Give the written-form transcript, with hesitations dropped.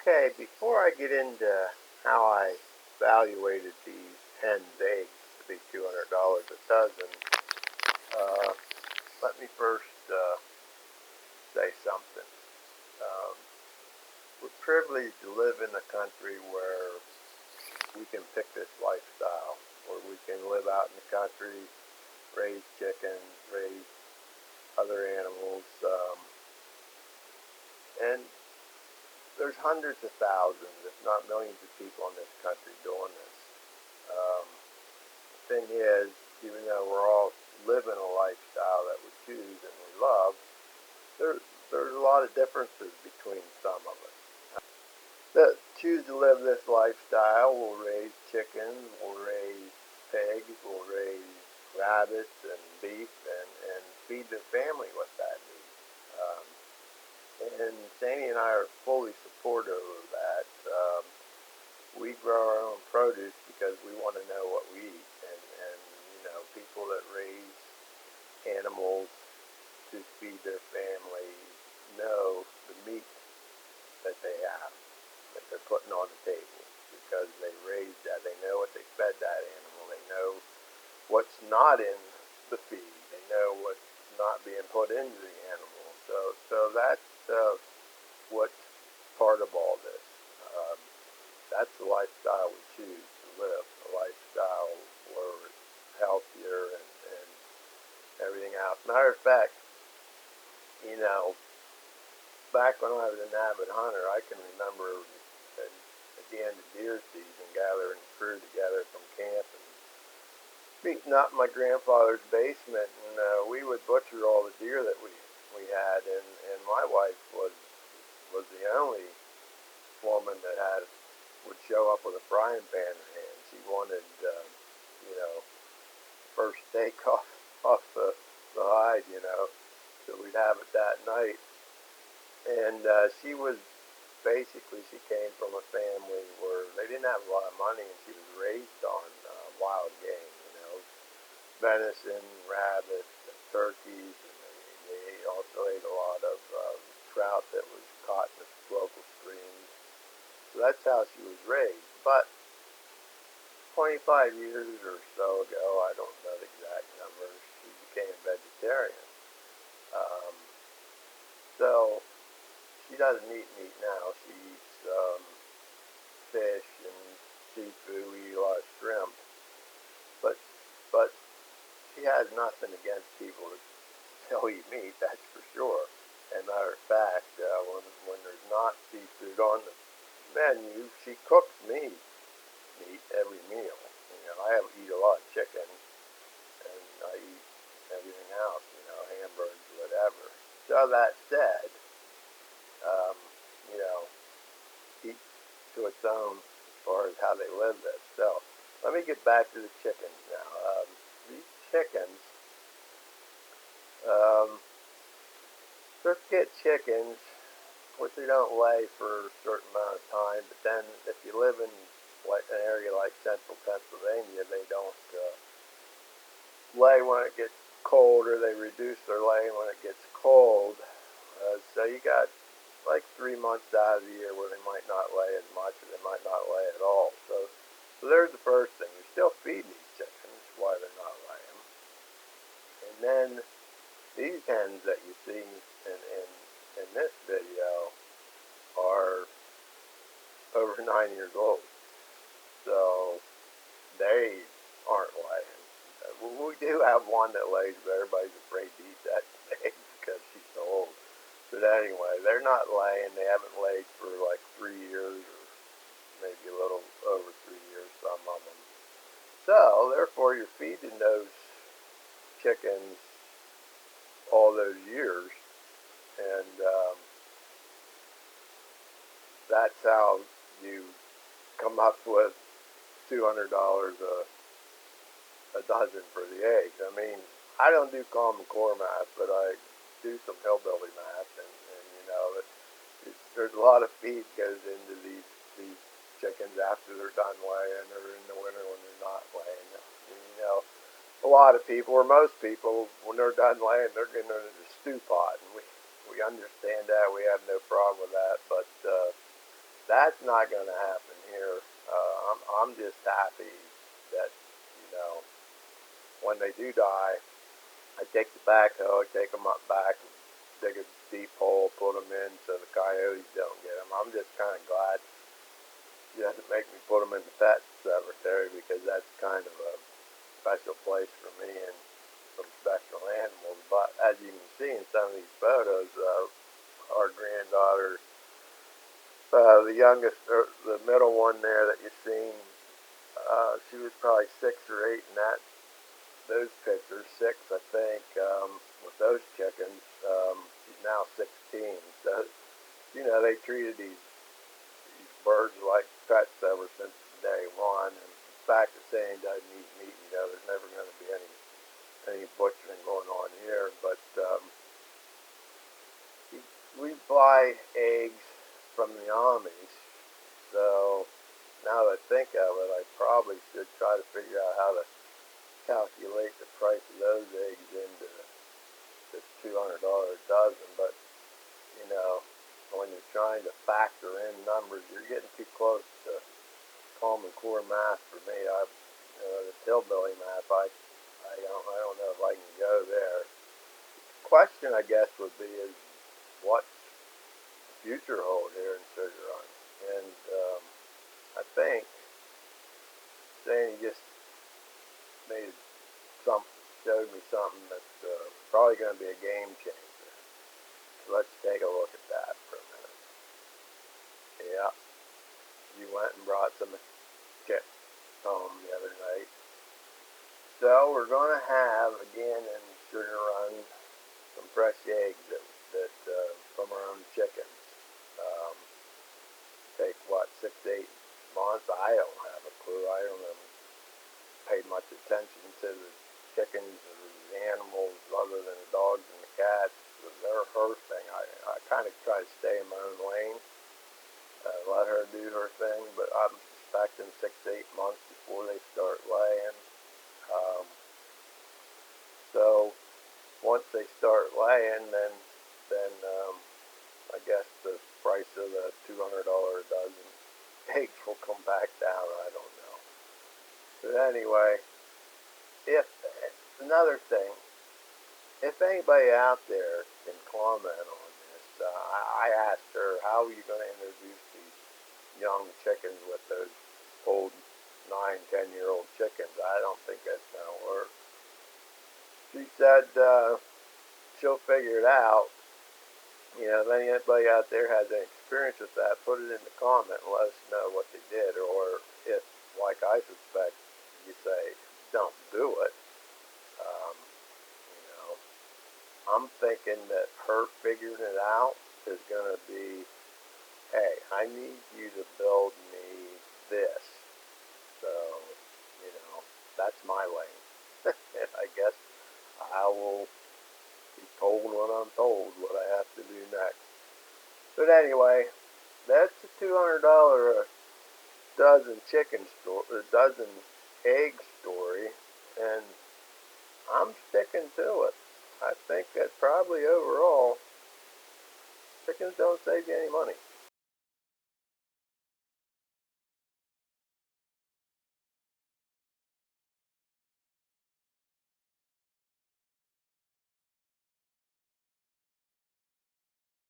Okay, before I get into how I evaluated these hens' eggs to be $200 a dozen, uh, let me first say something. Um, we're privileged to live in a country where we can pick this lifestyle, where we can live out in the country, raise chickens, raise other animals, and there's hundreds of thousands, if not millions of people in this country doing this. The thing is, even though we're all living a lifestyle that we choose and we love, there, there's a lot of differences between some of us. That choose to live this lifestyle will raise chickens, will raise pigs, will raise rabbits and beef and feed their family with that meat. And Sandy and I are fully supportive of that. We grow our own produce because we want to know what we eat. And people that raise animals to feed their families know the meat that they have, that they're putting on the table because they raised that. They know what they fed that animal. They know what's not in the feed. They know what's not being put into the animal. So that's what's part of all this. Um, that's the lifestyle we choose to live, a lifestyle where it's healthier and everything else. Matter of fact, you know, back when I was an avid hunter, I can remember at the end of deer season gathering crew together from camp and meeting up in my grandfather's basement, and we would butcher all the deer that we had, and my wife was the only woman that would show up with a frying pan in her hand. She wanted, first steak off the hide, so we'd have it that night. And she came from a family where they didn't have a lot of money, and she was raised on wild game, venison, rabbits, and turkeys, and they also ate a lot of trout that was caught in the local streams. So that's how she was raised. But 25 years or so ago, I don't know the exact numbers, she became vegetarian. Um, so she doesn't eat meat now. She eats fish and seafood. We eat a lot of shrimp. But but she has nothing against people that still eat meat, that's for sure. And matter of fact, when there's not seafood on the menu, she cooks meat every meal. I eat a lot of chicken, and I eat everything else, hamburgers, whatever. So that said, um, you know, each to its own as far as how they live this. So let me get back to the chickens now. These chickens, um, circuit chickens, of course they don't lay for a certain amount of time, but then if you live in like an area like central Pennsylvania, they don't lay when it gets cold, or they reduce their laying when it gets cold. So you got like 3 months out of the year where they might not lay as much, or they might not lay at all. So there's the first thing. You're still feeding these chickens while they're not laying. And then these hens that you see in this video are over 9 years old. So they aren't laying. We do have one that lays, but everybody's afraid to eat that egg because she's so old. But anyway, they're not laying. They haven't laid for like 3 years, or maybe a little over 3 years, some of them. So therefore, you're feeding those chickens all those years, and that's how you come up with $200 a dozen for the eggs. I mean, I don't do common core math, but I do some hillbilly math, and there's a lot of feed goes into these chickens after they're done laying, or in the winter when they're not laying. A lot of people, or most people, when they're done laying, they're getting into the stew pot, and we understand that. We have no problem with that, but That's not going to happen here. I'm just happy that, you know, when they do die, I take the backhoe, I take them up back, dig a deep hole, put them in so the coyotes don't get them. I'm just kind of glad she doesn't make me put them in the pet cemetery, because that's kind of a special place for me and some special animals. But as you can see in some of these photos, our granddaughter, the youngest, or the middle one there that you've seen, she was probably 6 or 8 in those pictures, 6 I think, with those chickens. She's now 16. So, you know, they treated these birds like pets ever since day one. And the fact that saying doesn't eat meat, you know, there's never going to be any butchering going on here. But we buy eggs from the Amish, so now that I think of it, I probably should try to figure out how to calculate the price of those eggs into the $200 a dozen. But you know, when you're trying to factor in numbers, you're getting too close to Common Core math for me. This hillbilly math, I don't know if I can go there. The question, I guess, would be is what's the future hold here in Sugar Run? And I think saying he just made showed me something that's probably going to be a game changer. So let's take a look at that for a minute. Yeah, you went and brought some chicks home the other night. So we're going to have, again in Sugar Run, some fresh eggs that from our own chickens. Take what, 6 to 8 months? I don't have a clue. I don't have paid much attention to the chickens or the animals other than the dogs and the cats. They're her thing. I kind of try to stay in my own lane, let her do her thing, but I'm expecting 6 to 8 months before they start laying. So once they start laying, then I guess the price of the $200 a dozen eggs will come back down. I don't know. But anyway, if another thing, if anybody out there can comment on this, I asked her, how are you going to introduce these young chickens with those old 9, 10-year-old chickens? I don't think that's going to work. She said she'll figure it out. You know, if anybody out there has any experience with that, put it in the comment and let us know what they did. Or if, like I suspect, you say, don't do it. You know, I'm thinking that her figuring it out is going to be, hey, I need you to build me this. So, you know, that's my lane. And I guess I will be told when I'm told what I have to do next. But anyway, that's a $200 a dozen a dozen egg story, and I'm sticking to it. I think that probably overall, chickens don't save you any money.